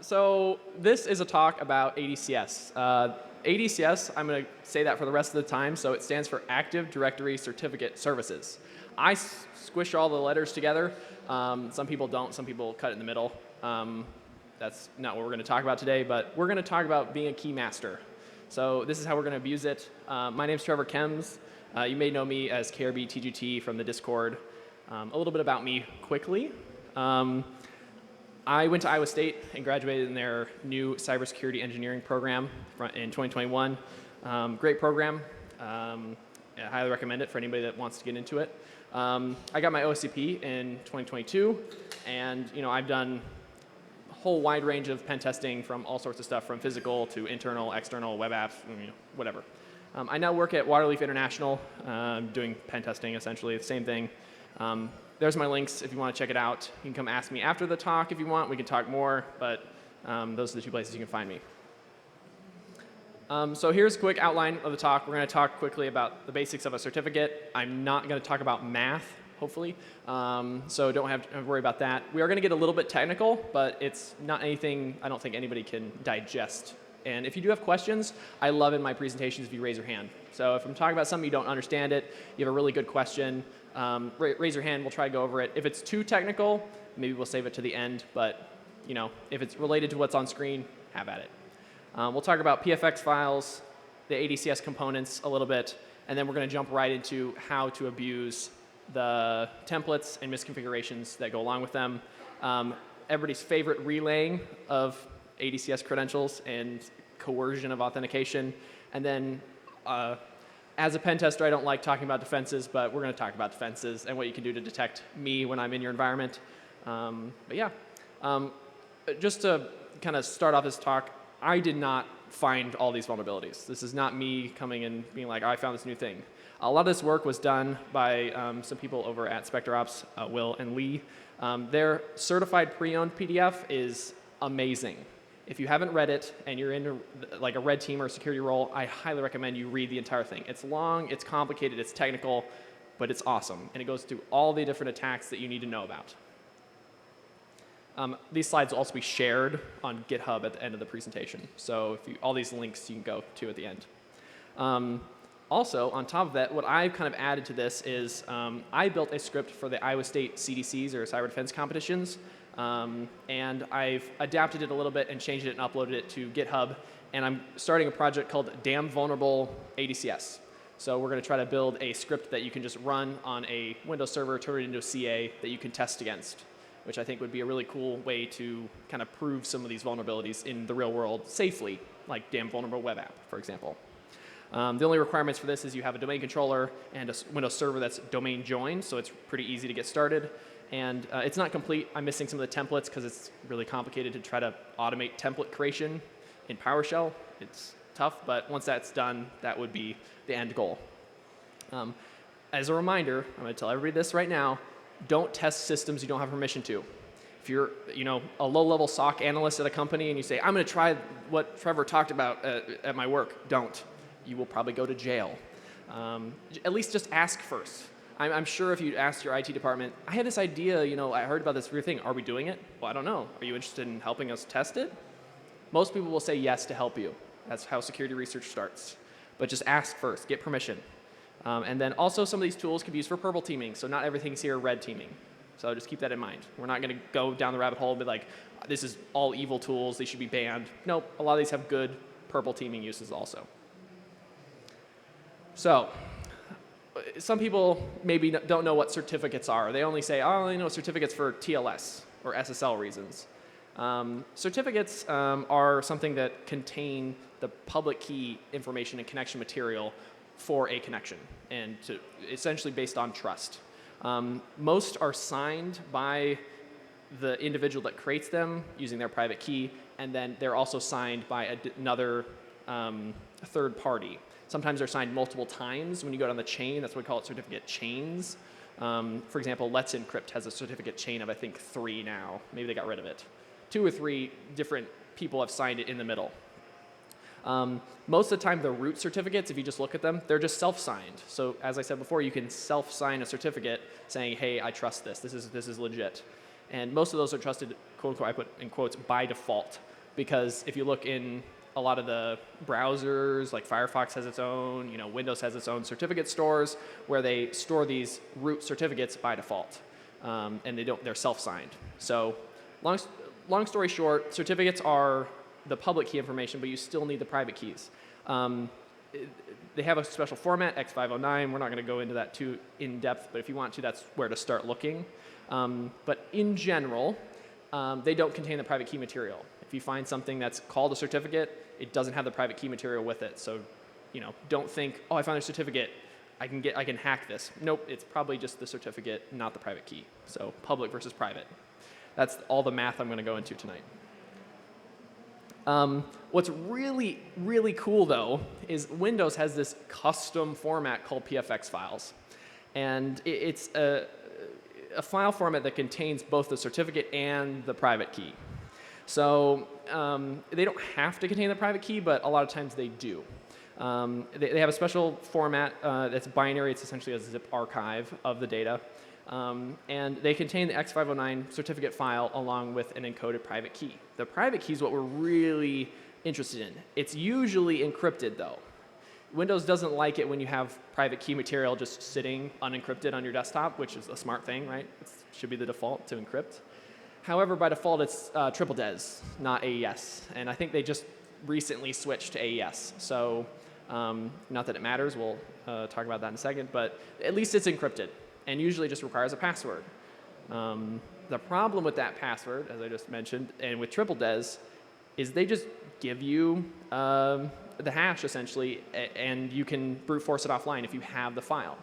So this is a talk about ADCS. ADCS, I'm going to say that for the rest of the time, so it stands for Active Directory Certificate Services. I squish all the letters together. Some people don't. Some people cut it in the middle. That's not what we're going to talk about today, but we're going to talk about being a Keymaster. So this is how we're going to abuse it. My name's Trevor Kems. You may know me as KRBTGT from the Discord. A little bit about me quickly. I went to Iowa State and graduated in their new cybersecurity engineering program in 2021. Great program. I highly recommend it for anybody that wants to get into it. I got my OSCP in 2022, and I've done a whole wide range of pen testing from all sorts of stuff, from physical to internal, external, web apps, whatever. I now work at Waterleaf International, doing pen testing essentially, the same thing. There's my links if you want to check it out. You can come ask me after the talk if you want. We can talk more, but those are the two places you can find me. So here's a quick outline of the talk. We're going to talk quickly about the basics of a certificate. I'm not going to talk about math, hopefully, so don't have to worry about that. We are going to get a little bit technical, but it's not anything I don't think anybody can digest. And if you do have questions, I love in my presentations if you raise your hand. So if I'm talking about something you don't understand it, you have a really good question, raise your hand, we'll try to go over it. If it's too technical, maybe we'll save it to the end, but if it's related to what's on screen, have at it. We'll talk about PFX files, the ADCS components a little bit, and then we're going to jump right into how to abuse the templates and misconfigurations that go along with them. Everybody's favorite relaying of ADCS credentials and coercion of authentication. And then as a pen tester, I don't like talking about defenses, but we're going to talk about defenses and what you can do to detect me when I'm in your environment. But yeah, just to kind of start off this talk, I did not find all these vulnerabilities. This is not me coming and being like, I found this new thing. A lot of this work was done by some people over at SpectreOps, Will and Lee. Their certified pre-owned PDF is amazing. If you haven't read it and you're in like a red team or a security role, I highly recommend you read the entire thing. It's long, it's complicated, it's technical, but it's awesome. And it goes through all the different attacks that you need to know about. These slides will also be shared on GitHub at the end of the presentation. So all these links you can go to at the end. Also, on top of that, what I've kind of added to this is I built a script for the Iowa State CDCs, or cyber defense competitions. And I've adapted it a little bit and changed it and uploaded it to GitHub. And I'm starting a project called Damn Vulnerable ADCS. So we're going to try to build a script that you can just run on a Windows server, turn it into a CA that you can test against, which I think would be a really cool way to kind of prove some of these vulnerabilities in the real world safely, like Damn Vulnerable Web App, for example. The only requirements for this is you have a domain controller and a Windows server that's domain joined, so it's pretty easy to get started. And it's not complete. I'm missing some of the templates because it's really complicated to try to automate template creation in PowerShell. It's tough, but once that's done, that would be the end goal. As a reminder, I'm going to tell everybody this right now, don't test systems you don't have permission to. If you're a low-level SOC analyst at a company and you say, I'm going to try what Trevor talked about at my work, don't. You will probably go to jail. At least just ask first. I'm sure if you asked your IT department, I had this idea, I heard about this weird thing. Are we doing it? Well, I don't know. Are you interested in helping us test it? Most people will say yes to help you. That's how security research starts. But just ask first. Get permission. And then also some of these tools can be used for purple teaming, so not everything's here red teaming. So just keep that in mind. We're not going to go down the rabbit hole and be like, this is all evil tools, they should be banned. Nope, a lot of these have good purple teaming uses also. So some people maybe don't know what certificates are. They only say, oh, I only know certificates for TLS or SSL reasons. Certificates are something that contain the public key information and connection material for a connection, and essentially based on trust. Most are signed by the individual that creates them using their private key, and then they're also signed by another third party. Sometimes they're signed multiple times when you go down the chain. That's what we call it, certificate chains. For example, Let's Encrypt has a certificate chain of, I think, 3 now. Maybe they got rid of it. 2 or 3 different people have signed it in the middle. Most of the time, the root certificates, if you just look at them, they're just self-signed. So as I said before, you can self-sign a certificate saying, hey, I trust this. This is legit. And most of those are trusted, quote unquote, I put in quotes, by default. because if you look in a lot of the browsers, like Firefox has its own, Windows has its own certificate stores where they store these root certificates by default, and they're self-signed. So long story short, certificates are the public key information, but you still need the private keys. They have a special format, X509. We're not going to go into that too in depth, but if you want to, that's where to start looking. But in general, they don't contain the private key material. If you find something that's called a certificate, it doesn't have the private key material with it. So, don't think, oh, I found a certificate, I can hack this. Nope, it's probably just the certificate, not the private key. So public versus private. That's all the math I'm going to go into tonight. What's really, really cool, though, is Windows has this custom format called PFX files. And it's a file format that contains both the certificate and the private key. So they don't have to contain the private key, but a lot of times they do. They have a special format that's binary. It's essentially a zip archive of the data. And they contain the X509 certificate file along with an encoded private key. The private key is what we're really interested in. It's usually encrypted, though. Windows doesn't like it when you have private key material just sitting unencrypted on your desktop, which is a smart thing, right? It should be the default to encrypt. However, by default, it's triple DES, not AES. And I think they just recently switched to AES. So not that it matters. We'll talk about that in a second. But at least it's encrypted and usually just requires a password. The problem with that password, as I just mentioned, and with triple DES, is they just give you the hash, essentially, and you can brute force it offline if you have the file.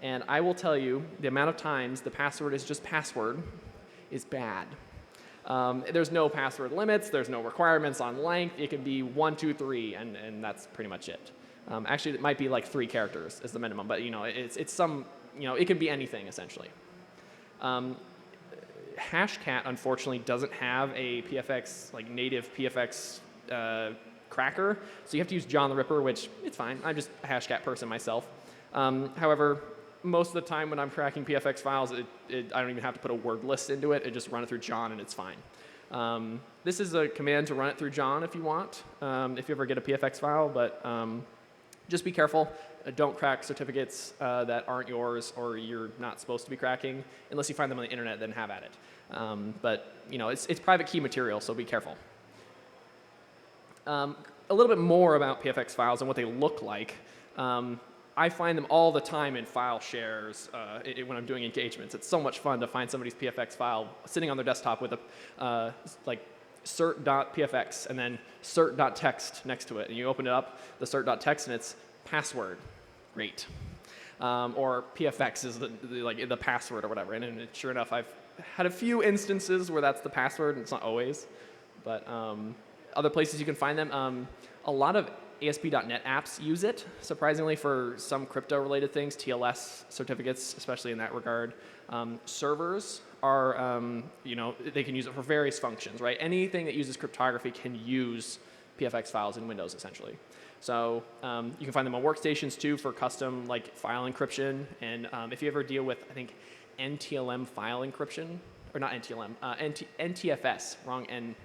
And I will tell you, the amount of times the password is just password is bad. There's no password limits. There's no requirements on length. It can be 1, 2, 3, and that's pretty much it. Actually, it might be like 3 characters is the minimum, but it's some, it can be anything essentially. Hashcat, unfortunately, doesn't have a PFX, like native PFX cracker, so you have to use John the Ripper, which it's fine. I'm just a Hashcat person myself. However, most of the time when I'm cracking PFX files, I don't even have to put a word list into it. I just run it through John and it's fine. This is a command to run it through John if you want, if you ever get a PFX file, but just be careful. Don't crack certificates that aren't yours or you're not supposed to be cracking. Unless you find them on the internet, then have at it. But it's private key material, so be careful. A little bit more about PFX files and what they look like. I find them all the time in file shares when I'm doing engagements. It's so much fun to find somebody's PFX file sitting on their desktop with a like cert.pfx and then cert.txt next to it. And you open it up, the cert.txt, and it's password. Great. Or PFX is the password or whatever. And sure enough, I've had a few instances where that's the password, and it's not always. But other places you can find them. A lot of ASP.NET apps use it, surprisingly, for some crypto-related things, TLS certificates, especially in that regard. Servers are, they can use it for various functions, right? Anything that uses cryptography can use PFX files in Windows, essentially. So you can find them on workstations, too, for custom file encryption. And if you ever deal with, I think, NTLM file encryption, or not NTLM, NTFS, wrong N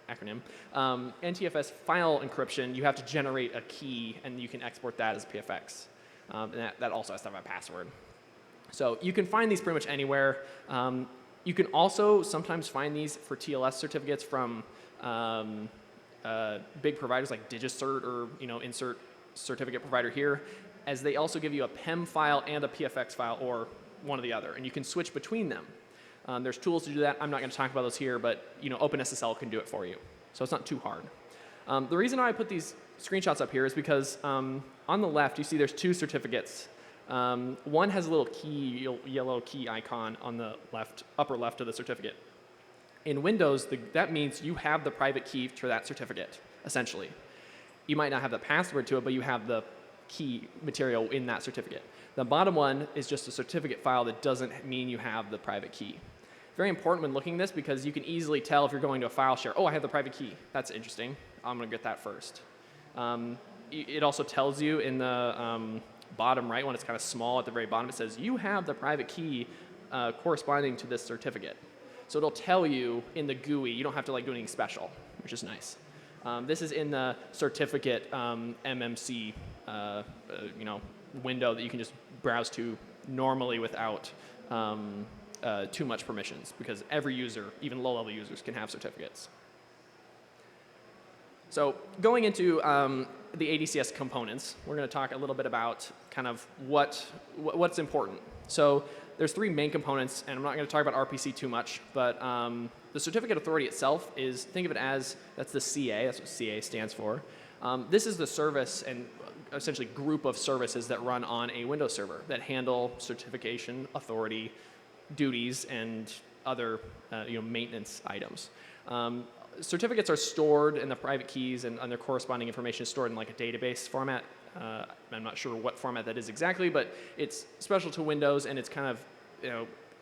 acronym. NTFS file encryption, you have to generate a key, and you can export that as PFX. And that also has to have a password. So you can find these pretty much anywhere. You can also sometimes find these for TLS certificates from big providers like DigiCert or insert certificate provider here, as they also give you a PEM file and a PFX file, or one or the other, and you can switch between them. There's tools to do that. I'm not going to talk about those here, but OpenSSL can do it for you, so it's not too hard. The reason why I put these screenshots up here is because on the left you see there's 2 certificates. One has a little key, yellow key icon on the upper left of the certificate. In Windows, that means you have the private key for that certificate, essentially. You might not have the password to it, but you have the key material in that certificate. The bottom one is just a certificate file that doesn't mean you have the private key. Very important when looking at this because you can easily tell if you're going to a file share, oh, I have the private key. That's interesting. I'm going to get that first. It also tells you in the bottom right, when it's kind of small at the very bottom, it says you have the private key corresponding to this certificate. So it'll tell you in the GUI. You don't have to do anything special. which is nice. This is in the certificate MMC window that you can just browse to normally without too much permissions, because every user, even low-level users, can have certificates. So going into the ADCS components, we're going to talk a little bit about kind of what's important. So there's three main components, and I'm not going to talk about RPC too much, but the certificate authority itself is, think of it as, that's the CA, that's what CA stands for. This is the service and essentially group of services that run on a Windows server that handle certification, authority, duties, and other maintenance items. Certificates are stored in the private keys, and their corresponding information is stored in like a database format. I'm not sure what format that is exactly, but it's special to Windows, and it's kind of,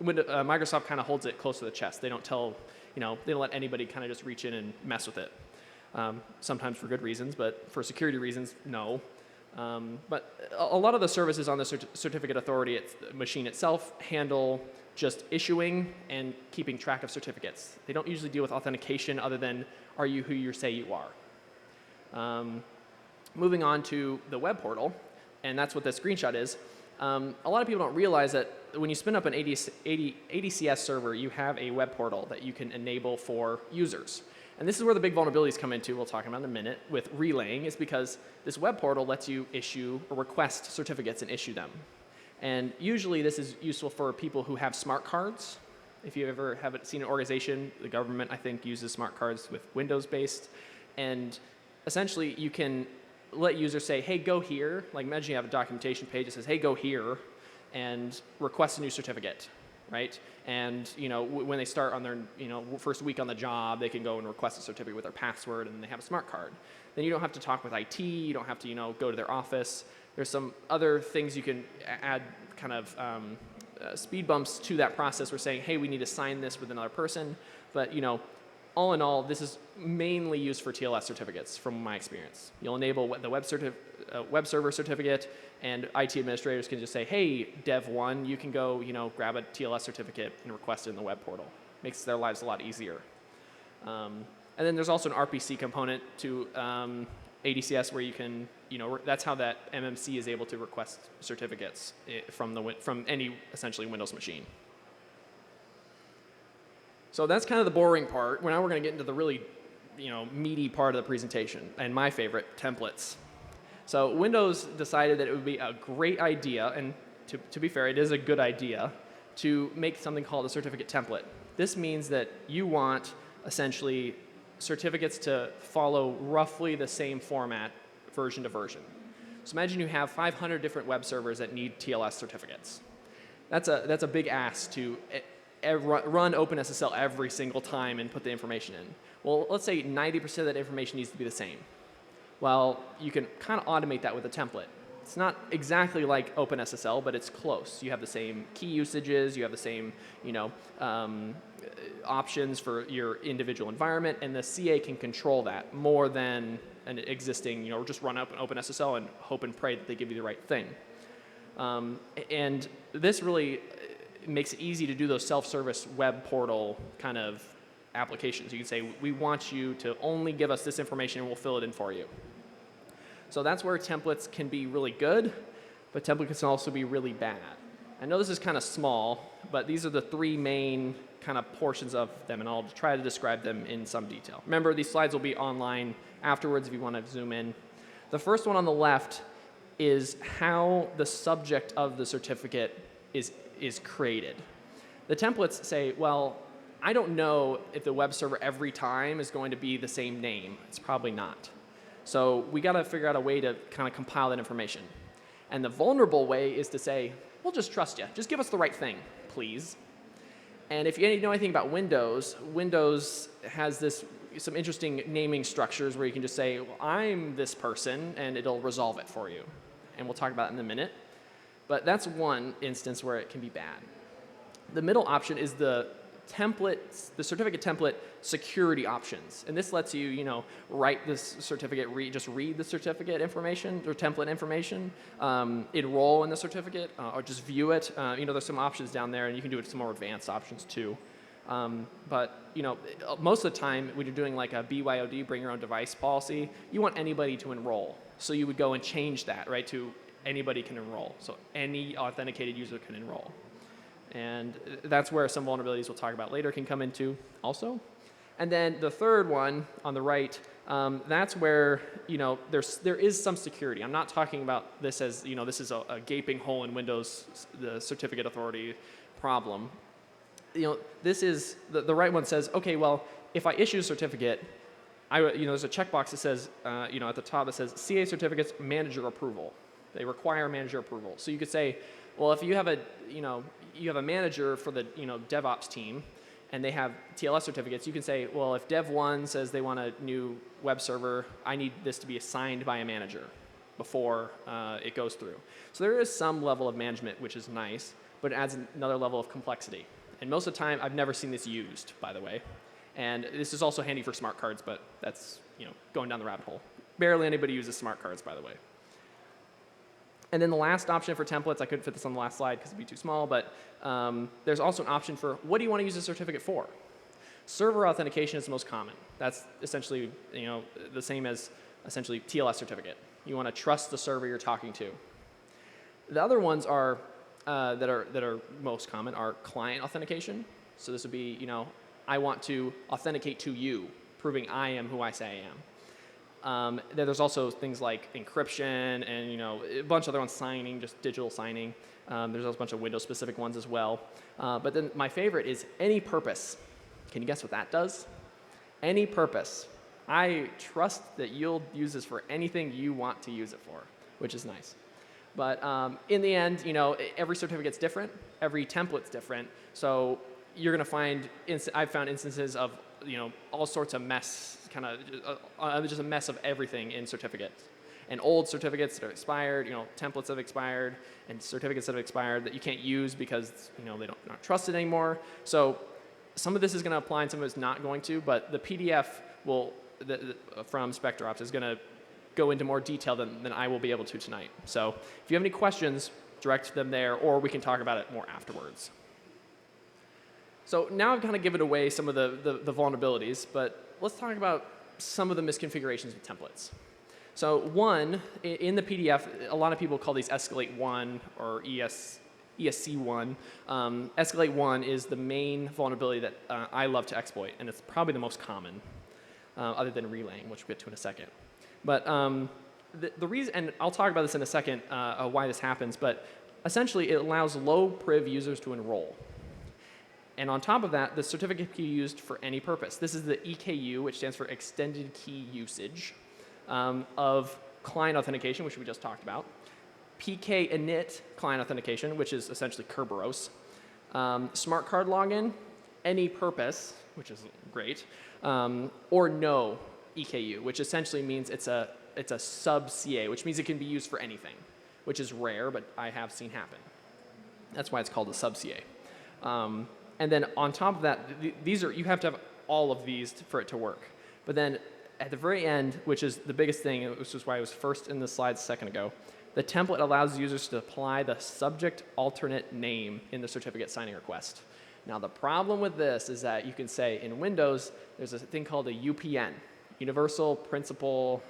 Microsoft kind of holds it close to the chest. They don't tell, they don't let anybody kind of just reach in and mess with it. Sometimes for good reasons, but for security reasons, no. But a lot of the services on the certificate authority machine itself handle just issuing and keeping track of certificates. They don't usually deal with authentication other than, are you who you say you are? Moving on to the web portal, and that's what this screenshot is. A lot of people don't realize that when you spin up an ADCS server, you have a web portal that you can enable for users. And this is where the big vulnerabilities come into, we'll talk about in a minute, with relaying, is because this web portal lets you issue or request certificates and issue them. And usually this is useful for people who have smart cards. If you ever have seen an organization, the government, I think, uses smart cards with Windows-based. And essentially, you can let users say, hey, go here. Like imagine you have a documentation page that says, hey, go here and request a new certificate, right? And when they start on their first week on the job, they can go and request a certificate with their password, and they have a smart card. Then you don't have to talk with IT. You don't have to go to their office. There's some other things you can add, kind of speed bumps to that process. We're saying, hey, we need to sign this with another person. But all in all, this is mainly used for TLS certificates, from my experience. You'll enable the web server certificate, and IT administrators can just say, hey, Dev1, you can go grab a TLS certificate and request it in the web portal. Makes their lives a lot easier. And then there's also an RPC component to ADCS where you can, that's how that MMC is able to request certificates from any essentially Windows machine. So that's kind of the boring part. Now we're going to get into the really, meaty part of the presentation, and my favorite, templates. So Windows decided that it would be a great idea, and to be fair, it is a good idea, to make something called a certificate template. This means that you want essentially certificates to follow roughly the same format, version to version. So imagine you have 500 different web servers that need TLS certificates. That's a big ask to run OpenSSL every single time and put the information in. Well, let's say 90% of that information needs to be the same. Well, you can kind of automate that with a template. It's not exactly like OpenSSL, but it's close. You have the same key usages, you have the same options for your individual environment, and the CA can control that more than an existing, just run up an OpenSSL and hope and pray that they give you the right thing. And this really makes it easy to do those self-service web portal kind of applications. You can say, we want you to only give us this information and we'll fill it in for you. So that's where templates can be really good, but templates can also be really bad. I know this is kind of small, but these are the three main kind of portions of them, and I'll try to describe them in some detail. Remember, these slides will be online afterwards if you want to zoom in. The first one on the left is how the subject of the certificate is created. The templates say, well, I don't know if the web server every time is going to be the same name. It's probably not. So we got to figure out a way to kind of compile that information. And the vulnerable way is to say, we'll just trust you. Just give us the right thing, please. And if you know anything about Windows, Windows has some interesting naming structures where you can just say, well, I'm this person, and it'll resolve it for you. And we'll talk about it in a minute. But that's one instance where it can be bad. The middle option is the certificate template security options. And this lets you, write this certificate, just read the certificate information or template information, enroll in the certificate, or just view it. There's some options down there, and you can do it some more advanced options too. But most of the time when you're doing like a BYOD, bring your own device policy, you want anybody to enroll. So you would go and change that, right, to anybody can enroll. So any authenticated user can enroll. And that's where some vulnerabilities we'll talk about later can come into also. And then the third one on the right, that's where there is some security. I'm not talking about this as this is a gaping hole in Windows, the certificate authority problem. This is the right one says, okay, well, if I issue a certificate, there's a checkbox that says at the top that says CA certificates manager approval. They require manager approval. So you could say, well, if you have a manager for the DevOps team, and they have TLS certificates, you can say, well, if Dev 1 says they want a new web server, I need this to be assigned by a manager before it goes through. So there is some level of management, which is nice, but it adds another level of complexity. And most of the time, I've never seen this used, by the way. And this is also handy for smart cards, but that's going down the rabbit hole. Barely anybody uses smart cards, by the way. And then the last option for templates, I couldn't fit this on the last slide because it'd be too small, but there's also an option for what do you want to use a certificate for? Server authentication is the most common. That's essentially the same as essentially TLS certificate. You want to trust the server you're talking to. The other ones are that are most common are client authentication. So this would be I want to authenticate to you, proving I am who I say I am. There's also things like encryption and a bunch of other ones, signing, just digital signing. There's also a bunch of Windows-specific ones as well. But then my favorite is any purpose. Can you guess what that does? Any purpose. I trust that you'll use this for anything you want to use it for, which is nice. But in the end, every certificate's different. Every template's different. So you're going to find, I've found instances of all sorts of mess, kind of just a mess of everything in certificates. And old certificates that are expired, templates that have expired, and certificates that have expired that you can't use because they're not trusted anymore. So some of this is going to apply and some of it's not going to, but the PDF from SpectreOps is going to go into more detail than I will be able to tonight. So if you have any questions, direct them there, or we can talk about it more afterwards. So now I've kind of given away some of the vulnerabilities, but let's talk about some of the misconfigurations of templates. So one, in the PDF, a lot of people call these Escalate 1 or ESC 1. Escalate 1 is the main vulnerability that I love to exploit, and it's probably the most common, other than relaying, which we'll get to in a second. But the reason, and I'll talk about this in a second, why this happens, but essentially it allows low priv users to enroll. And on top of that, the certificate can be used for any purpose. This is the EKU, which stands for Extended Key Usage, of client authentication, which we just talked about. PK init client authentication, which is essentially Kerberos. Smart card login, any purpose, which is great, or no EKU, which essentially means it's a sub-CA, which means it can be used for anything, which is rare, but I have seen happen. That's why it's called a sub-CA. And then on top of that, you have to have all of these for it to work. But then at the very end, which is the biggest thing, which is why I was first in the slides a second ago, the template allows users to apply the subject alternate name in the certificate signing request. Now the problem with this is that you can say in Windows, there's a thing called a UPN, Universal Principal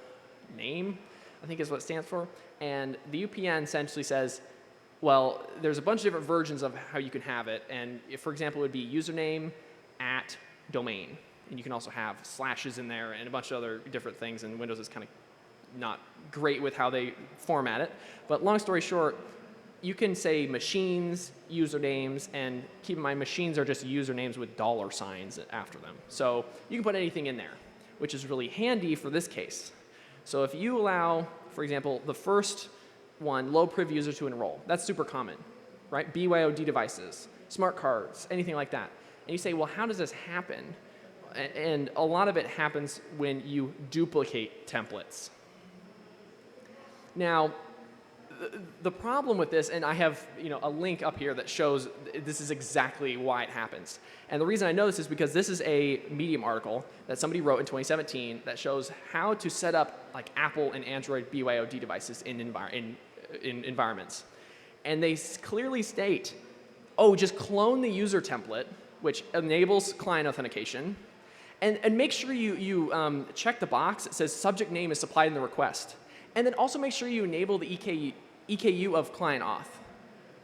Name, I think is what it stands for. And the UPN essentially says, well, there's a bunch of different versions of how you can have it. And if, for example, it would be username at domain. And you can also have slashes in there and a bunch of other different things. And Windows is kind of not great with how they format it. But long story short, you can say machines, usernames, and keep in mind machines are just usernames with $signs after them. So you can put anything in there, which is really handy for this case. So if you allow, for example, the first one, low priv user to enroll, that's super common, right? BYOD devices, smart cards, anything like that. And you say, well, how does this happen? And a lot of it happens when you duplicate templates. Now, the problem with this, and I have a link up here that shows this is exactly why it happens. And the reason I know this is because this is a Medium article that somebody wrote in 2017 that shows how to set up like Apple and Android BYOD devices in environments. And they clearly state, oh, just clone the user template which enables client authentication. And make sure you check the box that says subject name is supplied in the request. And then also make sure you enable the EKU of client auth.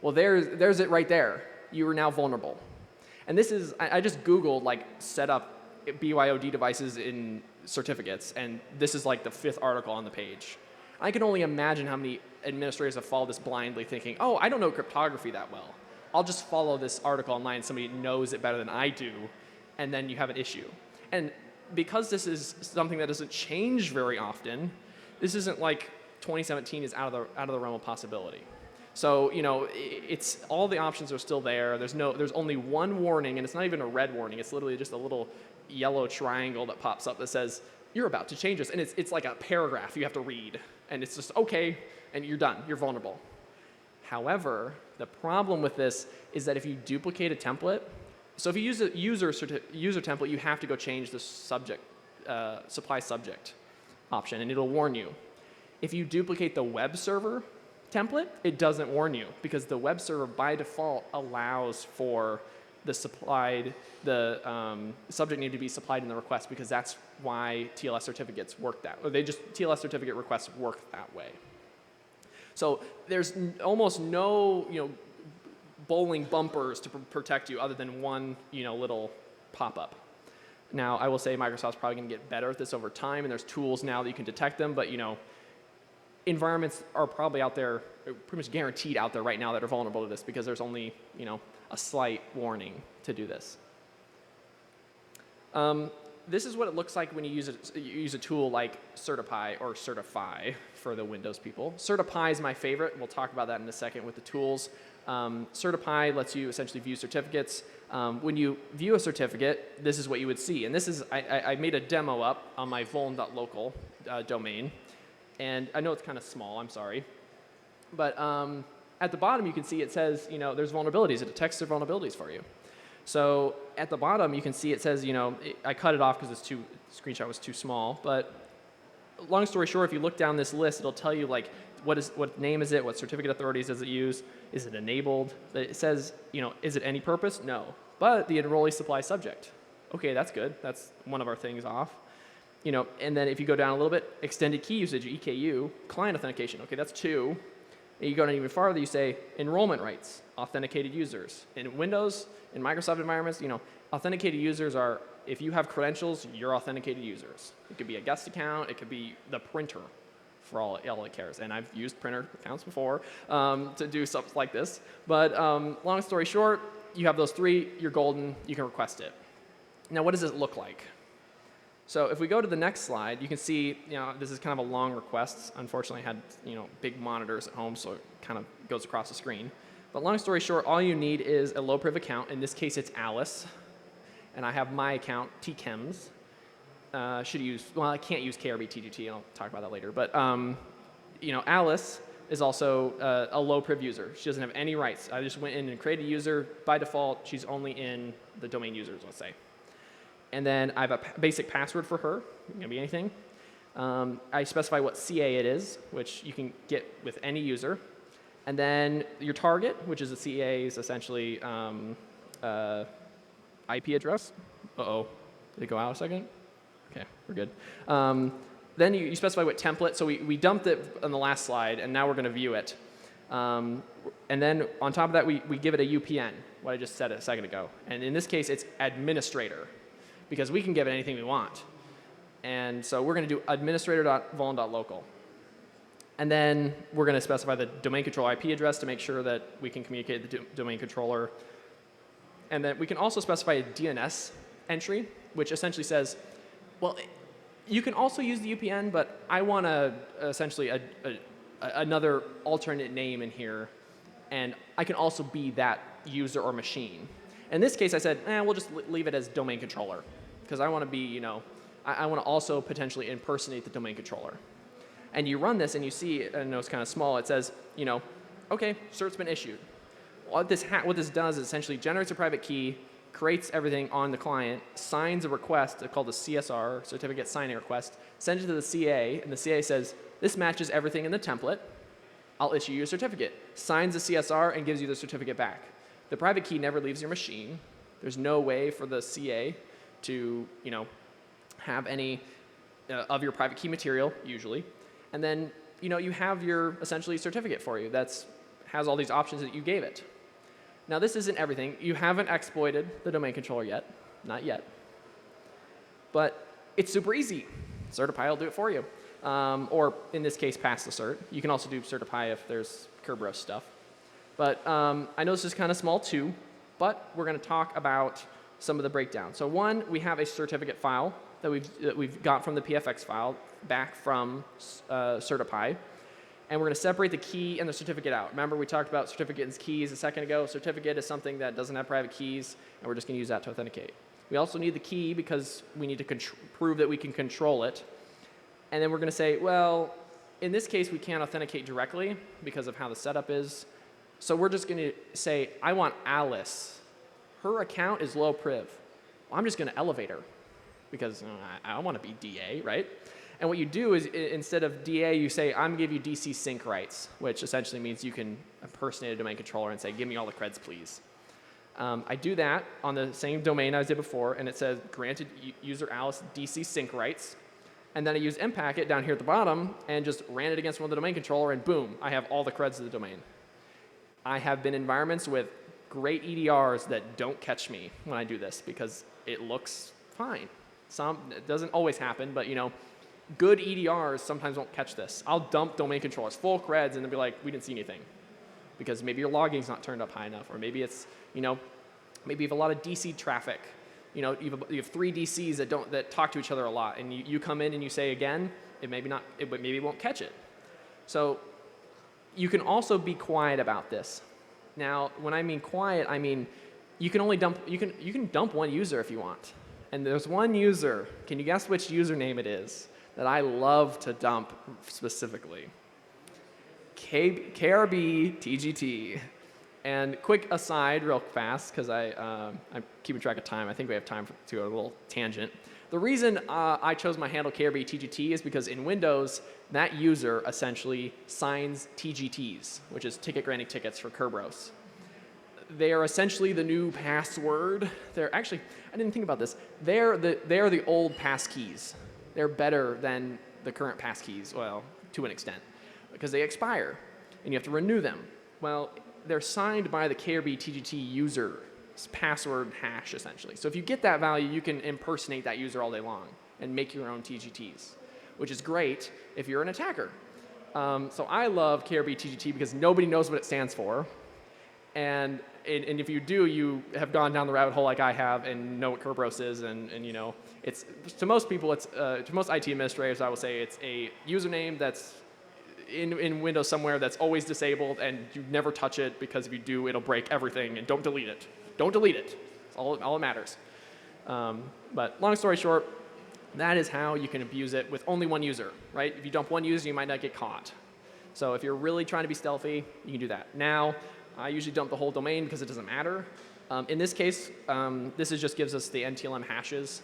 Well, there's it right there. You are now vulnerable. And this is, I just Googled like set up BYOD devices in certificates, and this is like the 5th article on the page. I can only imagine how many administrators have followed this blindly thinking, oh, I don't know cryptography that well. I'll just follow this article online, somebody knows it better than I do, and then you have an issue. And because this is something that doesn't change very often, this isn't like 2017 is out of the realm of possibility. So, you know, it's all the options are still there. There's only one warning, and it's not even a red warning. It's literally just a little yellow triangle that pops up that says, you're about to change this. And it's like a paragraph you have to read. And it's just, okay, and you're done. You're vulnerable. However, the problem with this is that if you duplicate a template, so if you use a user template, you have to go change the subject, supply subject option, and it'll warn you. If you duplicate the web server template, it doesn't warn you because the web server by default allows for the subject name to be supplied in the request because that's why TLS certificates work that way. TLS certificate requests work that way. So there's almost no, bowling bumpers to protect you other than one, little pop-up. Now, I will say Microsoft's probably going to get better at this over time, and there's tools now that you can detect them, but, environments are probably out there, pretty much guaranteed out there right now that are vulnerable to this because there's only, a slight warning to do this. This is what it looks like when you use a tool like Certipy or Certify for the Windows people. Certipy is my favorite. We'll talk about that in a second with the tools. Certipy lets you essentially view certificates. When you view a certificate, this is what you would see. And this is, I made a demo up on my vuln.local domain. And I know it's kind of small, I'm sorry. But at the bottom, you can see it says, there's vulnerabilities. It detects the vulnerabilities for you. So at the bottom, you can see it says, I cut it off because the screenshot was too small. But long story short, if you look down this list, it'll tell you like what name is it, what certificate authorities does it use, is it enabled? It says, is it any purpose? No. But the enrollee supply subject. Okay, that's good. That's one of our things off. And then if you go down a little bit, extended key usage, EKU, client authentication. Okay, that's 2. And you go down even farther, you say enrollment rights, authenticated users. In Windows, in Microsoft environments, authenticated users are, if you have credentials, you're authenticated users. It could be a guest account, it could be the printer for all it cares. And I've used printer accounts before to do stuff like this. But long story short, you have those 3, you're golden, you can request it. Now, what does it look like? So if we go to the next slide, you can see, this is kind of a long request. Unfortunately, I had, big monitors at home, so it kind of goes across the screen. But long story short, all you need is a low-priv account. In this case, it's Alice. And I have my account, Kems. I can't use KRB-TGT. I'll talk about that later. But, Alice is also a low-priv user. She doesn't have any rights. I just went in and created a user. By default, she's only in the domain users, let's say. And then I have a basic password for her. It can be anything. I specify what CA it is, which you can get with any user. And then your target, which is a CA, is essentially IP address. Uh-oh. Did it go out a second? OK, we're good. Then you specify what template. So we dumped it on the last slide, and now we're going to view it. And then on top of that, we give it a UPN, what I just said a second ago. And in this case, it's administrator, because we can give it anything we want. And so we're going to do administrator.vuln.local. And then we're going to specify the domain controller IP address to make sure that we can communicate the domain controller. And then we can also specify a DNS entry, which essentially says, well, you can also use the UPN, but I want essentially another alternate name in here, and I can also be that user or machine. In this case, I said, we'll just leave it as domain controller, because I want to be, I want to also potentially impersonate the domain controller. And you run this, and you see, I know it's kind of small, it says, OK, cert's been issued. What this does is essentially generates a private key, creates everything on the client, signs a request called the CSR, certificate signing request, sends it to the CA, and the CA says, this matches everything in the template. I'll issue you a certificate. Signs the CSR and gives you the certificate back. The private key never leaves your machine. There's no way for the CA to, have any of your private key material, usually. And then, you have your, essentially, certificate for you that has all these options that you gave it. Now, this isn't everything. You haven't exploited the domain controller yet. Not yet. But it's super easy. Certify will do it for you. Or, in this case, pass the cert. You can also do Certify if there's Kerberos stuff. But I know this is kind of small, too. But we're going to talk about some of the breakdown. So one, we have a certificate file that we've got from the PFX file back from Certify. And we're going to separate the key and the certificate out. Remember, we talked about certificate and keys a second ago. Certificate is something that doesn't have private keys, and we're just going to use that to authenticate. We also need the key because we need to prove that we can control it. And then we're going to say, well, in this case, we can't authenticate directly because of how the setup is. So we're just going to say, I want Alice. Her account is low priv. Well, I'm just going to elevate her because I don't want to be DA, right? And what you do is instead of DA, you say, I'm going to give you DC sync rights, which essentially means you can impersonate a domain controller and say, give me all the creds, please. I do that on the same domain I did before, and it says, granted user Alice DC sync rights. And then I use mpacket down here at the bottom and just ran it against one of the domain controller, and boom, I have all the creds of the domain. I have been in environments with great EDRs that don't catch me when I do this because it looks fine. It doesn't always happen, but good EDRs sometimes won't catch this. I'll dump domain controllers full creds and they'll be like, we didn't see anything. Because maybe your logging's not turned up high enough, or maybe it's, maybe you have a lot of DC traffic. You have 3 DCs that talk to each other a lot, and you come in and you say again, it maybe won't catch it. So you can also be quiet about this. Now, when I mean quiet, I mean you can only dump you can dump one user if you want. And there's one user, can you guess which username it is, that I love to dump specifically? KRB TGT. And quick aside real fast, because I'm keeping track of time. I think we have time to go a little tangent. The reason I chose my handle KRB TGT is because in Windows, that user essentially signs TGTs, which is ticket granting tickets for Kerberos. They are essentially the new password. They're actually, I didn't think about this. They're the old passkeys. They're better than the current passkeys, well, to an extent, because they expire, and you have to renew them. Well, they're signed by the KRB TGT user's password hash, essentially. So if you get that value, you can impersonate that user all day long and make your own TGTs, which is great if you're an attacker. So I love KRB TGT because nobody knows what it stands for. And if you do, you have gone down the rabbit hole like I have and know what Kerberos is. And it's, to most people, to most IT administrators, I will say it's a username that's in Windows somewhere that's always disabled, and you never touch it because if you do, it'll break everything, and don't delete it. Don't delete it. It's all that matters. But long story short, that is how you can abuse it with only one user, right? If you dump one user, you might not get caught. So if you're really trying to be stealthy, you can do that. Now, I usually dump the whole domain because it doesn't matter. In this case, this just gives us the NTLM hashes.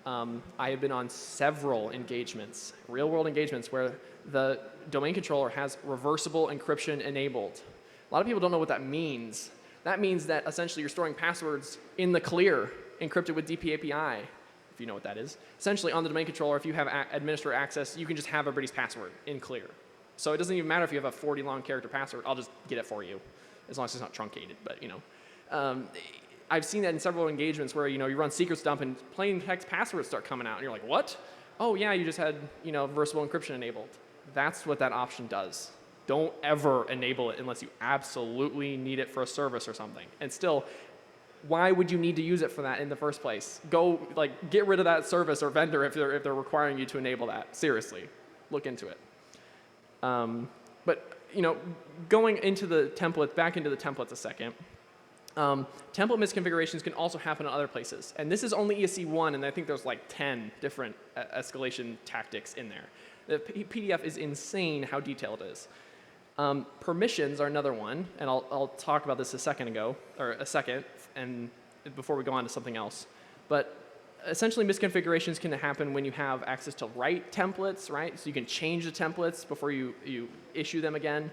I have been on several engagements, real-world engagements, where the domain controller has reversible encryption enabled. A lot of people don't know what that means. That means that essentially you're storing passwords in the clear, encrypted with DPAPI, if you know what that is. Essentially, on the domain controller, if you have administrator access, you can just have everybody's password in clear. So it doesn't even matter if you have a 40 long character password. I'll just get it for you, as long as it's not truncated. But I've seen that in several engagements where you run secrets dump and plain text passwords start coming out, and you're like, what? Oh yeah, you just had reversible encryption enabled. That's what that option does. Don't ever enable it unless you absolutely need it for a service or something. And still, why would you need to use it for that in the first place? Go get rid of that service or vendor if they're requiring you to enable that. Seriously, look into it. But going into the template, back into the templates a second. Template misconfigurations can also happen in other places. And this is only ESC1, and I think there's like 10 different escalation tactics in there. The PDF is insane how detailed it is. Permissions are another one, and I'll talk about this a second, and before we go on to something else. But essentially, misconfigurations can happen when you have access to write templates, right? So you can change the templates before you issue them again.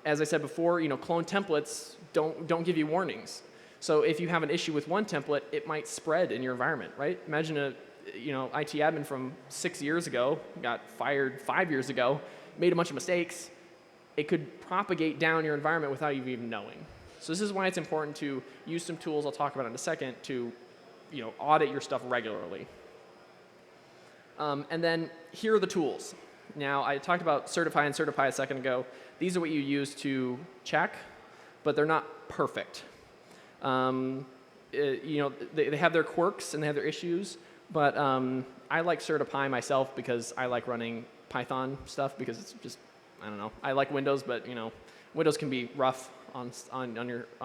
As I said before, clone templates don't give you warnings. So if you have an issue with one template, it might spread in your environment, right? Imagine a IT admin from 6 years ago, got fired 5 years ago, made a bunch of mistakes. It could propagate down your environment without you even knowing. So this is why it's important to use some tools I'll talk about in a second to audit your stuff regularly. And then here are the tools. Now, I talked about certify and certify a second ago. These are what you use to check, but they're not perfect. They have their quirks and they have their issues, but I like certify myself because I like running Python stuff because it's just, I don't know. I like Windows, but Windows can be rough on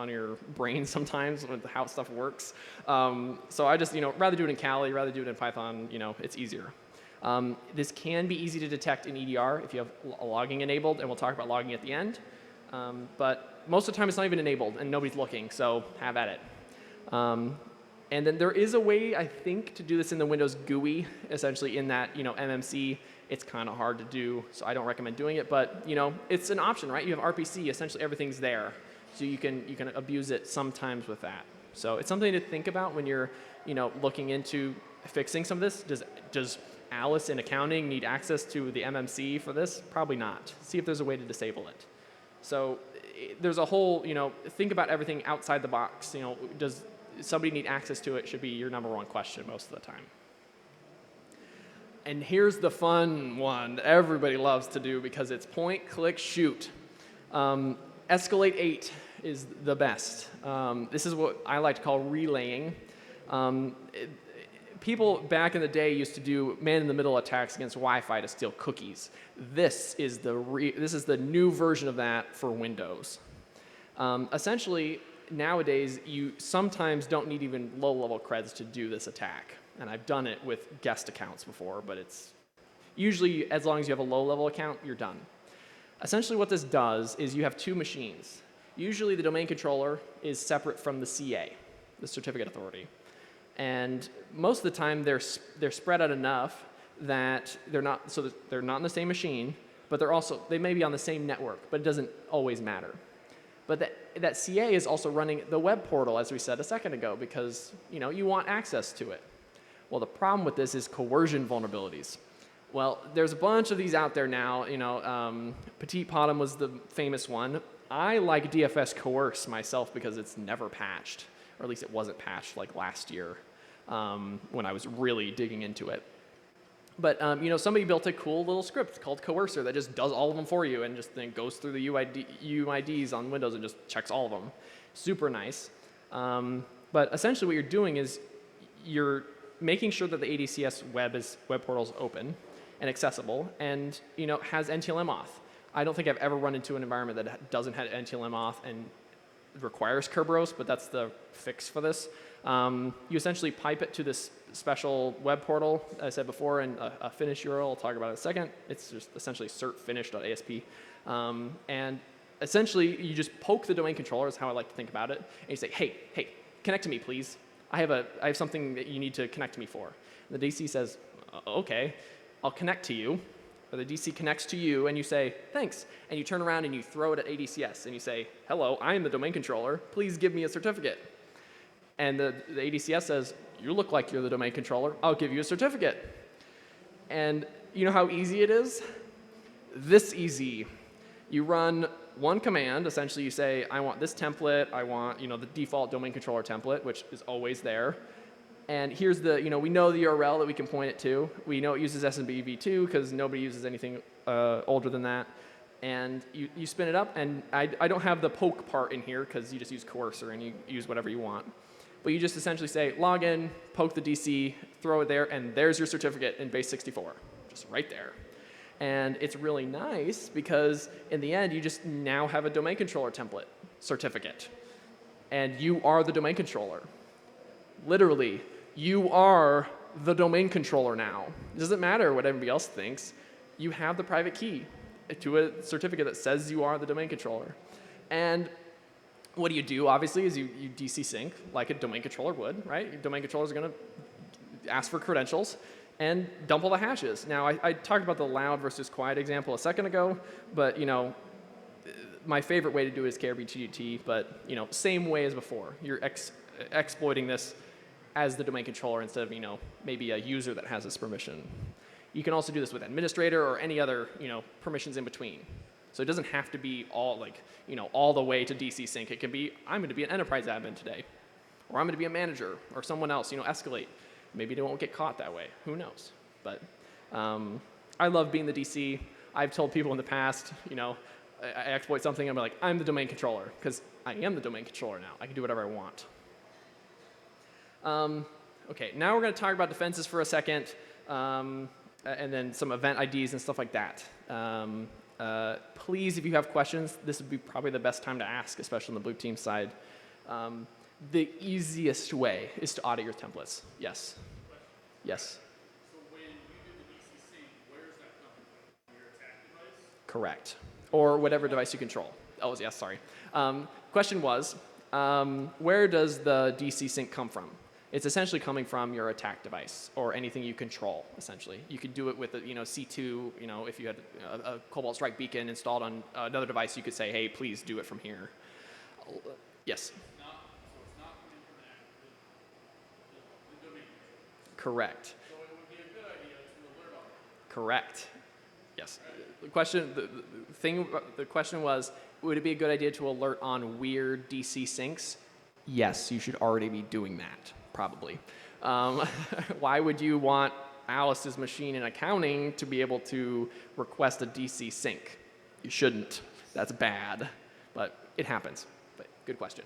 your brain sometimes with how stuff works. So I just rather do it in Kali, rather do it in Python. It's easier. This can be easy to detect in EDR if you have logging enabled, and we'll talk about logging at the end. But most of the time it's not even enabled and nobody's looking, so have at it. And then there is a way, I think, to do this in the Windows GUI, essentially in that MMC. It's kind of hard to do, so I don't recommend doing it. But it's an option, right? You have RPC, essentially everything's there, so you can abuse it sometimes with that. So it's something to think about when you're looking into fixing some of this. Does Alice in accounting need access to the MMC for this? Probably not. See if there's a way to disable it. So there's a whole think about everything outside the box. Does somebody need access to it? Should be your #1 question most of the time. And here's the fun one that everybody loves to do because it's point, click, shoot. Escalate 8 is the best. This is what I like to call relaying. People back in the day used to do man-in-the-middle attacks against Wi-Fi to steal cookies. This is the new version of that for Windows. Essentially, nowadays, you sometimes don't need even low-level creds to do this attack. And I've done it with guest accounts before, but it's usually, as long as you have a low-level account, you're done. Essentially what this does is you have two machines. Usually the domain controller is separate from the CA, the certificate authority. And most of the time they're spread out enough that they're not in the same machine, but they may be on the same network, but it doesn't always matter. But that CA is also running the web portal, as we said a second ago, because you want access to it. Well, the problem with this is coercion vulnerabilities. Well, there's a bunch of these out there now. Petit Potom was the famous one. I like DFS Coerce myself because it's never patched, or at least it wasn't patched like last year when I was really digging into it. But somebody built a cool little script called Coercer that just does all of them for you and just then goes through the UIDs on Windows and just checks all of them. Super nice. But essentially what you're doing is you're making sure that the ADCS web portal is open and accessible and has NTLM auth. I don't think I've ever run into an environment that doesn't have NTLM auth and requires Kerberos, but that's the fix for this. You essentially pipe it to this special web portal, as I said before, and a finish URL. I'll talk about it in a second. It's just essentially certfinish.asp. And essentially, you just poke the domain controller, is how I like to think about it, and you say, hey, connect to me, please. I have something that you need to connect to me for. And the DC says, okay, I'll connect to you. Or the DC connects to you, and you say, thanks. And you turn around and you throw it at ADCS, and you say, hello, I am the domain controller. Please give me a certificate. And the ADCS says, you look like you're the domain controller. I'll give you a certificate. And you know how easy it is? This easy. You run one command. Essentially, you say, I want this template. I want the default domain controller template, which is always there. And here's the, we know the URL that we can point it to. We know it uses SMBv2 because nobody uses anything older than that. And you spin it up, and I don't have the poke part in here because you just use Coercer and you use whatever you want. But you just essentially say, log in, poke the DC, throw it there, and there's your certificate in base 64, just right there. And it's really nice because in the end, you just now have a domain controller template certificate. And you are the domain controller. Literally, you are the domain controller now. It doesn't matter what everybody else thinks. You have the private key to a certificate that says you are the domain controller. And what do you do, obviously, is you DC sync like a domain controller would, right? Your domain controller is going to ask for credentials and dump all the hashes. Now, I talked about the loud versus quiet example a second ago, but my favorite way to do it is KRBTGT, but same way as before. You're exploiting this as the domain controller instead of maybe a user that has this permission. You can also do this with administrator or any other permissions in between. So it doesn't have to be all all the way to DC sync. It can be, I'm going to be an enterprise admin today, or I'm going to be a manager, or someone else. Escalate. Maybe they won't get caught that way. Who knows? But I love being the DC. I've told people in the past, I exploit something. I'm like, I'm the domain controller because I am the domain controller now. I can do whatever I want. Okay, now we're going to talk about defenses for a second, and then some event IDs and stuff like that. Please, if you have questions, this would be probably the best time to ask, especially on the blue team side. The easiest way is to audit your templates. Yes. Yes. So when you do the DC sync, where is that coming from? Your attack device? Correct. Or whatever device you control. Oh, yes, sorry. Question was, where does the DC sync come from? It's essentially coming from your attack device or anything you control, essentially. You could do it with C2, if you had a Cobalt Strike beacon installed on another device, you could say, hey, please do it from here. Yes? So it's not coming from the domain. Correct. So it would be a good idea to alert on it. Correct. Yes. The question was, would it be a good idea to alert on weird DC syncs? Yes, you should already be doing that, probably. Why would you want Alice's machine in accounting to be able to request a DC sync? You shouldn't. That's bad, but it happens. But good question.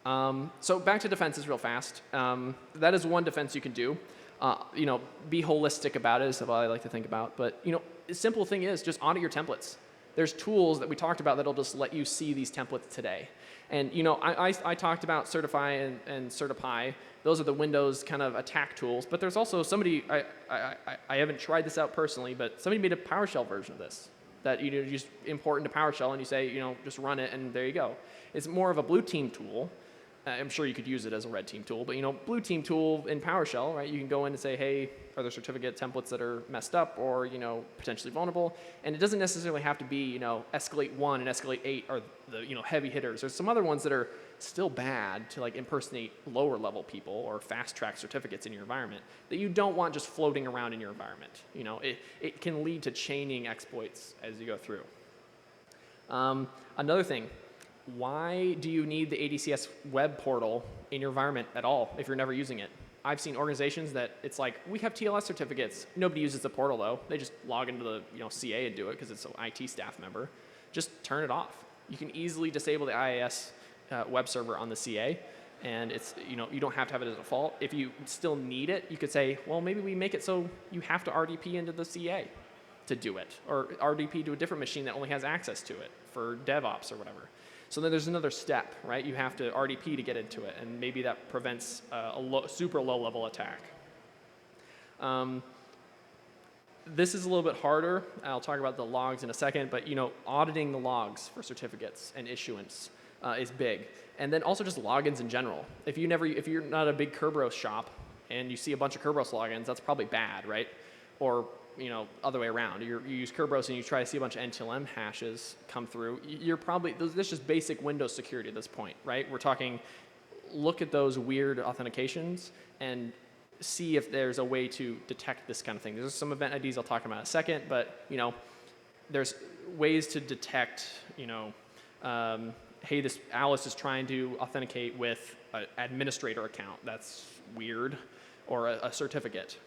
So back to defenses real fast. That is one defense you can do. Be holistic about it is what I like to think about. But, the simple thing is just audit your templates. There's tools that we talked about that'll just let you see these templates today. And, I talked about Certify and Certify. Those are the Windows kind of attack tools. But there's also somebody, I haven't tried this out personally, but somebody made a PowerShell version of this that you just import into PowerShell and you say, just run it and there you go. It's more of a blue team tool. I'm sure you could use it as a red team tool, but blue team tool in PowerShell, right? You can go in and say, hey, are there certificate templates that are messed up or potentially vulnerable? And it doesn't necessarily have to be Escalate 1 and Escalate 8 are the heavy hitters. There's some other ones that are still bad to impersonate lower level people or fast track certificates in your environment that you don't want just floating around in your environment. It can lead to chaining exploits as you go through. Another thing. Why do you need the ADCS web portal in your environment at all if you're never using it? I've seen organizations that it's like, we have TLS certificates. Nobody uses the portal though. They just log into the CA and do it because it's an IT staff member. Just turn it off. You can easily disable the IIS web server on the CA, and it's you don't have to have it as a default. If you still need it, you could say, well, maybe we make it so you have to RDP into the CA to do it, or RDP to a different machine that only has access to it for DevOps or whatever. So then there's another step, right? You have to RDP to get into it, and maybe that prevents a super low-level attack. This is a little bit harder. I'll talk about the logs in a second, but auditing the logs for certificates and issuance is big, and then also just logins in general. If you're not a big Kerberos shop and you see a bunch of Kerberos logins, that's probably bad, right? Or other way around. You use Kerberos and you try to see a bunch of NTLM hashes come through. You're probably, this is just basic Windows security at this point, right? We're talking, look at those weird authentications and see if there's a way to detect this kind of thing. There's some event IDs I'll talk about in a second, but there's ways to detect, hey, this Alice is trying to authenticate with an administrator account. That's weird, or a certificate.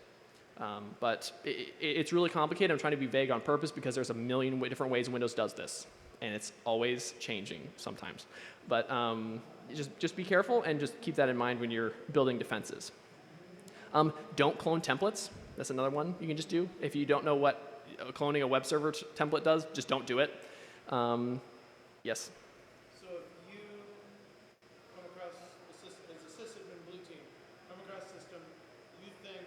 But it's really complicated. I'm trying to be vague on purpose because there's a million different ways Windows does this, and it's always changing sometimes. But just be careful and just keep that in mind when you're building defenses. Don't clone templates. That's another one you can just do. If you don't know what cloning a web server template does, just don't do it. Yes? So if you come across a system, as a sysadmin blue team, come across a system, you think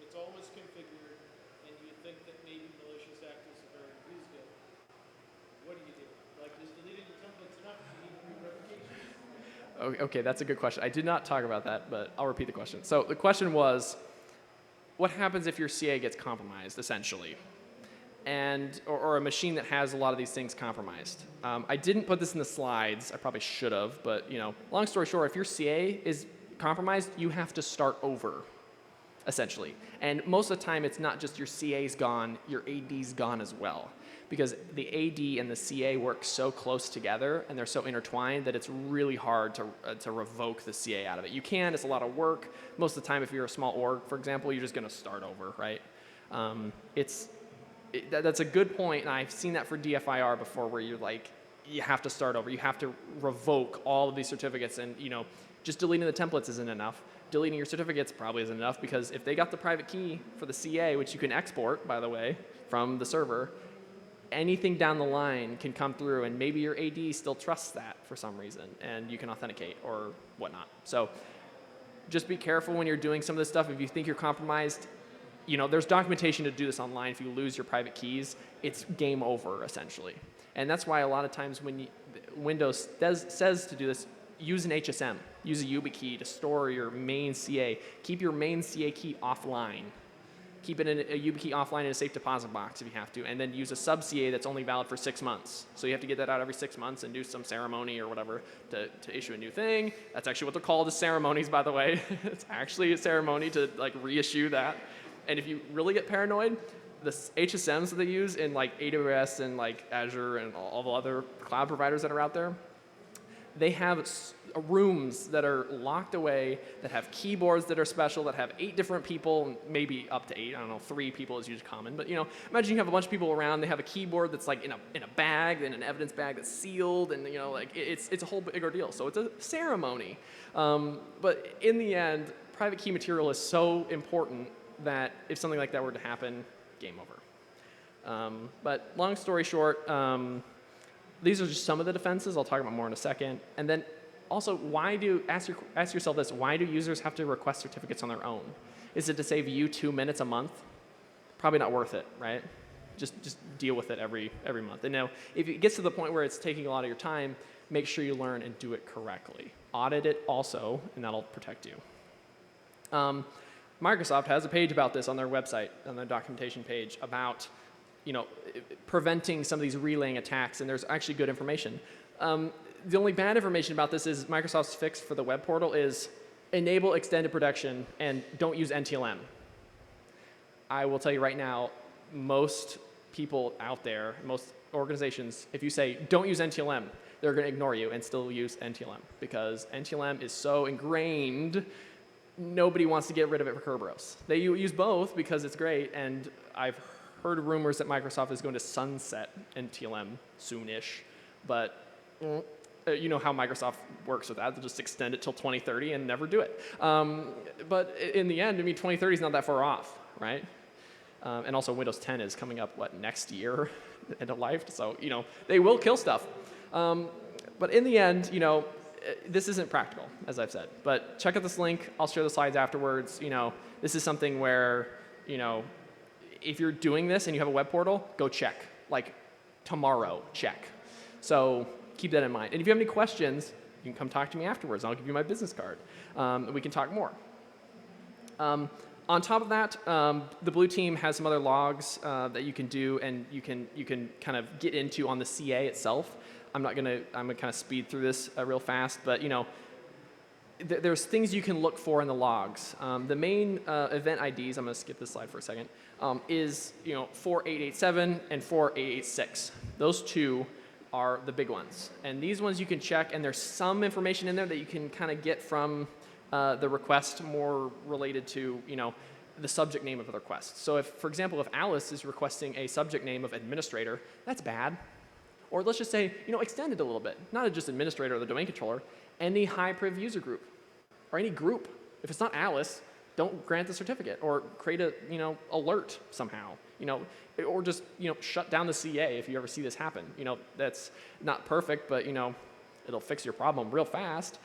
it's almost configured, and you think that maybe malicious actors are very used it, what do you do? Like, is deleting the templates enough? Do you need revocation? Okay, that's a good question. I did not talk about that, but I'll repeat the question. So the question was, what happens if your CA gets compromised, essentially? or a machine that has a lot of these things compromised. I didn't put this in the slides. I probably should have, but long story short, if your CA is compromised, you have to start over, essentially. And most of the time, it's not just your CA's gone, your AD's gone as well. Because the AD and the CA work so close together and they're so intertwined that it's really hard to revoke the CA out of it. You can, it's a lot of work. Most of the time, if you're a small org, for example, you're just going to start over, right? That's a good point, and I've seen that for DFIR before where you're like, you have to start over. You have to revoke all of these certificates, and just deleting the templates isn't enough. Deleting your certificates probably isn't enough because if they got the private key for the CA, which you can export, by the way, from the server, anything down the line can come through, and maybe your AD still trusts that for some reason, and you can authenticate or whatnot. So just be careful when you're doing some of this stuff. If you think you're compromised, there's documentation to do this online. If you lose your private keys, it's game over, essentially. And that's why a lot of times when Windows says to do this, use an HSM. Use a YubiKey to store your main CA. Keep your main CA key offline. Keep it in a YubiKey offline in a safe deposit box if you have to, and then use a sub-CA that's only valid for 6 months. So you have to get that out every 6 months and do some ceremony or whatever to issue a new thing. That's actually what they're called, is ceremonies, by the way. It's actually a ceremony to reissue that. And if you really get paranoid, the HSMs that they use in AWS and Azure and all the other cloud providers that are out there, they have rooms that are locked away, that have keyboards that are special, that have 8 different people, maybe up to 8. I don't know, 3 people is usually common. But imagine you have a bunch of people around. They have a keyboard that's in a bag, in an evidence bag that's sealed, and it's a whole big ordeal. So it's a ceremony. But in the end, private key material is so important that if something like that were to happen, game over. But long story short, these are just some of the defenses. I'll talk about more in a second. And then also, ask yourself this, why do users have to request certificates on their own? Is it to save you 2 minutes a month? Probably not worth it, right? Just deal with it every month. And now, if it gets to the point where it's taking a lot of your time, make sure you learn and do it correctly. Audit it also, and that'll protect you. Microsoft has a page about this on their website, on their documentation page, about preventing some of these relaying attacks, and there's actually good information. The only bad information about this is Microsoft's fix for the web portal is enable extended protection and don't use NTLM. I will tell you right now, most people out there, most organizations, if you say don't use NTLM, they're going to ignore you and still use NTLM because NTLM is so ingrained. Nobody wants to get rid of it for Kerberos. They use both because it's great, and I've heard rumors that Microsoft is going to sunset NTLM soonish, but you know how Microsoft works with that. They'll just extend it till 2030 and never do it. But in the end, 2030 is not that far off, right? And also Windows 10 is coming up, next year, end of life. So, they will kill stuff. But in the end, this isn't practical, as I've said. But check out this link. I'll share the slides afterwards. This is something where, if you're doing this and you have a web portal, go check. Tomorrow, check. So keep that in mind. And if you have any questions, you can come talk to me afterwards. I'll give you my business card. We can talk more. On top of that, the blue team has some other logs that you can do, and you can kind of get into on the CA itself. I'm gonna kind of speed through this real fast, but there's things you can look for in the logs. The main event IDs, I'm gonna skip this slide for a second, is 4887 and 4886. Those two are the big ones, and these ones you can check, and there's some information in there that you can kind of get from the request more related to the subject name of the request. So if, for example, if Alice is requesting a subject name of administrator, that's bad. Or let's just say, extend it a little bit. Not just administrator or the domain controller, any high-priv user group or any group. If it's not Alice, don't grant the certificate or create a, alert somehow, or just, shut down the CA if you ever see this happen. That's not perfect, but, it'll fix your problem real fast.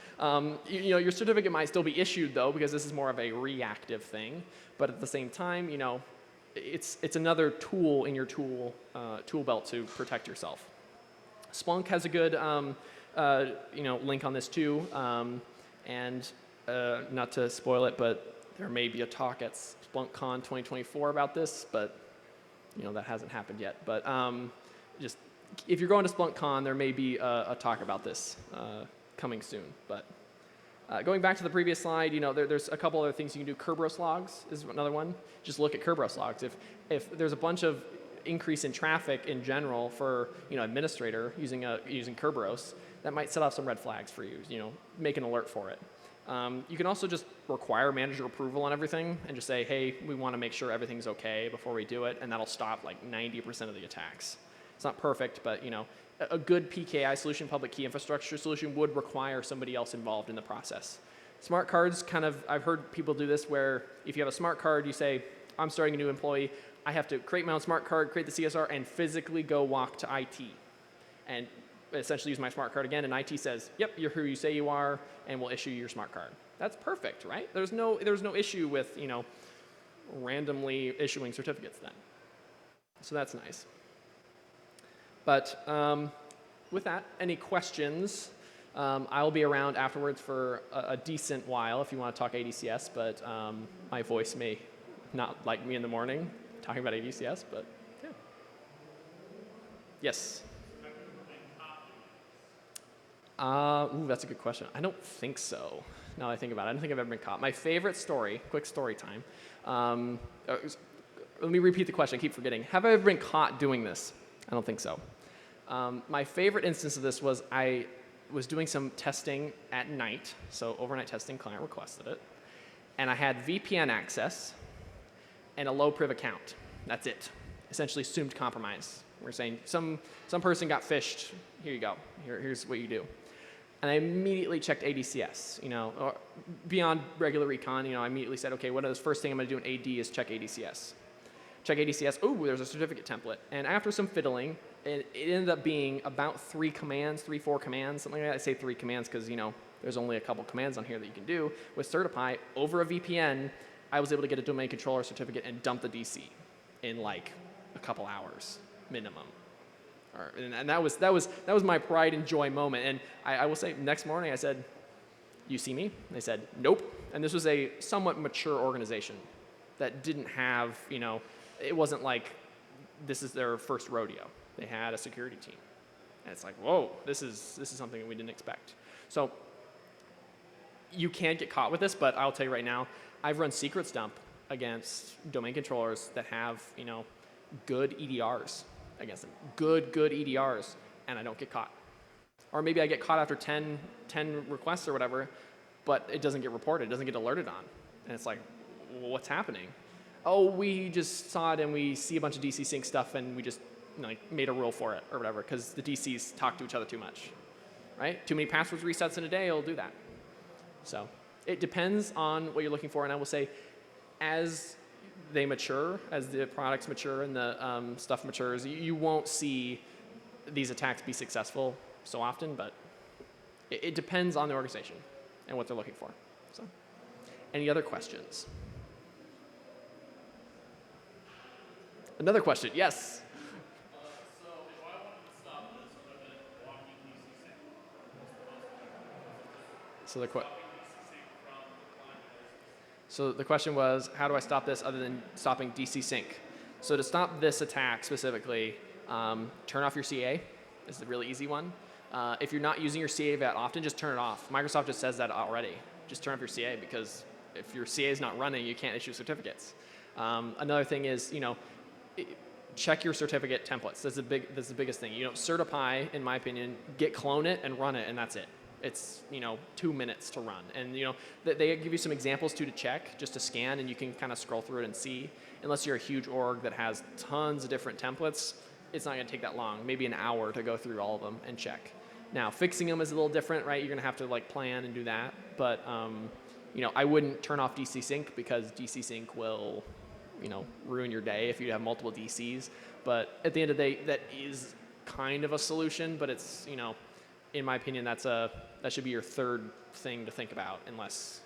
Your certificate might still be issued, though, because this is more of a reactive thing. But at the same time, it's another tool in your tool belt to protect yourself. Splunk has a good link on this too, and not to spoil it, but there may be a talk at SplunkCon 2024 about this, but that hasn't happened yet. But just if you're going to SplunkCon, there may be a talk about this coming soon. But going back to the previous slide, there's a couple other things you can do. Kerberos logs is another one. Just look at Kerberos logs. If there's a bunch of increase in traffic in general for administrator using Kerberos, that might set off some red flags for you. Make an alert for it. You can also just require manager approval on everything and just say, hey, we want to make sure everything's okay before we do it, and that'll stop like 90% of the attacks. It's not perfect, but a good PKI solution, public key infrastructure solution, would require somebody else involved in the process. Smart cards I've heard people do this where if you have a smart card, you say, I'm starting a new employee, I have to create my own smart card, create the CSR, and physically go walk to IT. And essentially use my smart card again, and IT says, yep, you're who you say you are, and we'll issue you your smart card. That's perfect, right? There's no issue with randomly issuing certificates then. So that's nice. But with that, any questions? I'll be around afterwards for a decent while if you want to talk ADCS, but my voice may not like me in the morning talking about ADCS, but yeah. Yes? That's a good question. I don't think so, now that I think about it. I don't think I've ever been caught. My favorite story, quick story time. Let me repeat the question, I keep forgetting. Have I ever been caught doing this? I don't think so. My favorite instance of this was I was doing some testing at night, so overnight testing, client requested it, and I had VPN access and a low priv account. That's it. Essentially assumed compromise. We're saying some person got phished. Here you go. Here's what you do. And I immediately checked ADCS. Or beyond regular recon, I immediately said, okay, what is the first thing I'm going to do in AD is check ADCS. Check ADCS. Oh, there's a certificate template. And after some fiddling, it ended up being about 4 commands, something like that. I say 3 commands because there's only a couple commands on here that you can do. With Certify over a VPN, I was able to get a domain controller certificate and dump the DC in like a couple hours minimum. And that was my pride and joy moment. And I will say, next morning I said, "You see me?" And they said, "Nope." And this was a somewhat mature organization that didn't have, it wasn't like this is their first rodeo. They had a security team, and it's like, whoa, this is something that we didn't expect. So you can get caught with this, but I'll tell you right now, I've run secrets dump against domain controllers that have, good EDRs against them, good EDRs, and I don't get caught. Or maybe I get caught after 10 requests or whatever, but it doesn't get reported, it doesn't get alerted on. And it's like, well, what's happening? Oh, we just saw it and we see a bunch of DC sync stuff and we just made a rule for it or whatever because the DCs talk to each other too much, right? Too many passwords resets in a day, it'll do that. So it depends on what you're looking for, and I will say as they mature, as the products mature and the stuff matures, you won't see these attacks be successful so often, but it depends on the organization and what they're looking for. So, any other questions? Another question, yes? So if I wanted to stop this other than blocking DC sync, So DC sync from the client base. So the question was, how do I stop this other than stopping DC sync? So to stop this attack specifically, turn off your CA. This is a really easy one. If you're not using your CA that often, just turn it off. Microsoft just says that already. Just turn off your CA because if your CA is not running, you can't issue certificates. Another thing is, check your certificate templates. That's the biggest thing. Certify, in my opinion, clone it and run it, and that's it. It's 2 minutes to run, and they give you some examples too to check, just to scan, and you can kind of scroll through it and see. Unless you're a huge org that has tons of different templates, it's not going to take that long. Maybe an hour to go through all of them and check. Now fixing them is a little different, right? You're going to have to plan and do that, but I wouldn't turn off DC sync because DC sync will ruin your day if you have multiple DCs. But at the end of the day, that is kind of a solution, but it's in my opinion, that should be your third thing to think about, unless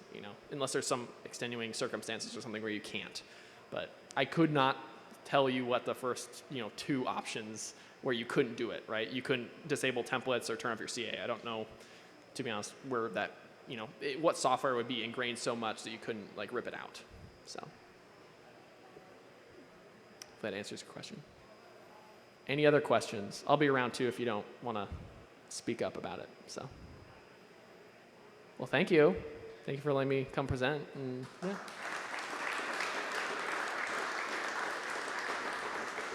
there's some extenuating circumstances or something where you can't. But I could not tell you what the first 2 options where you couldn't do it, right? You couldn't disable templates or turn off your CA. I don't know, to be honest, where that what software would be ingrained so much that you couldn't rip it out. So If that answers your question. Any other questions? I'll be around too if you don't want to speak up about it. So, well, thank you. Thank you for letting me come present. And, yeah.